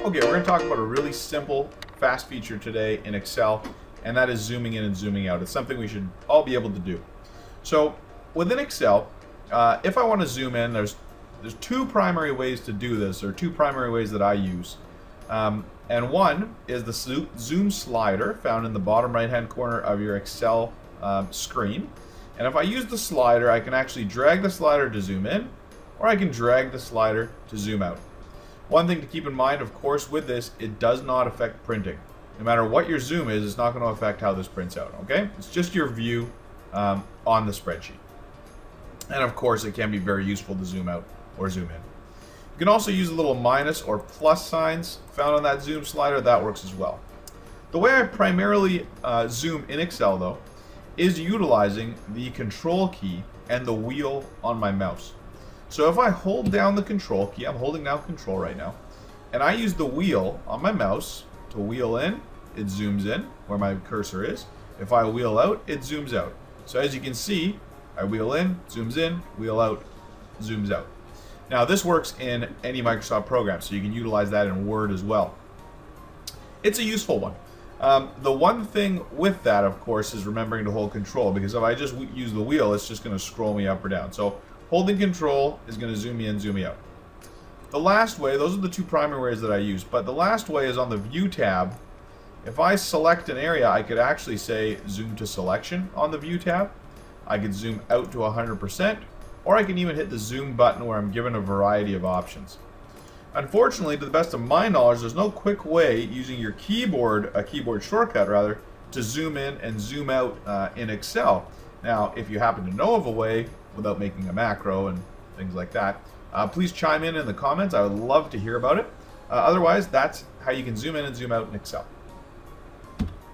Okay, we're going to talk about a really simple, fast feature today in Excel, and that is zooming in and zooming out. It's something we should all be able to do. So within Excel, if I want to zoom in, there's two primary ways to do this, or two primary ways that I use. And one is the zoom slider found in the bottom right hand corner of your Excel screen. And if I use the slider, I can actually drag the slider to zoom in, or I can drag the slider to zoom out. One thing to keep in mind, of course, with this, it does not affect printing. No matter what your zoom is, it's not going to affect how this prints out, okay? It's just your view on the spreadsheet. And of course, it can be very useful to zoom out or zoom in. You can also use the little minus or plus signs found on that zoom slider. That works as well. The way I primarily zoom in Excel, though, is utilizing the control key and the wheel on my mouse. So if I hold down the control key, I'm holding down control right now, and I use the wheel on my mouse to wheel in, it zooms in where my cursor is. If I wheel out, it zooms out. So as you can see, I wheel in, wheel out, zooms out. Now this works in any Microsoft program, so you can utilize that in Word as well. It's a useful one. The one thing with that, of course, is remembering to hold control, because if I just use the wheel, it's just going to scroll me up or down. So holding control is going to zoom me in, zoom me out. The last way, those are the two primary ways that I use, but the last way is on the View tab. If I select an area, I could actually say zoom to selection on the View tab. I could zoom out to 100%, or I can even hit the zoom button where I'm given a variety of options. Unfortunately, to the best of my knowledge, there's no quick way using your keyboard, a keyboard shortcut rather, to zoom in and zoom out in Excel. Now, if you happen to know of a way without making a macro and things like that, please chime in the comments. I would love to hear about it. Otherwise, that's how you can zoom in and zoom out in Excel.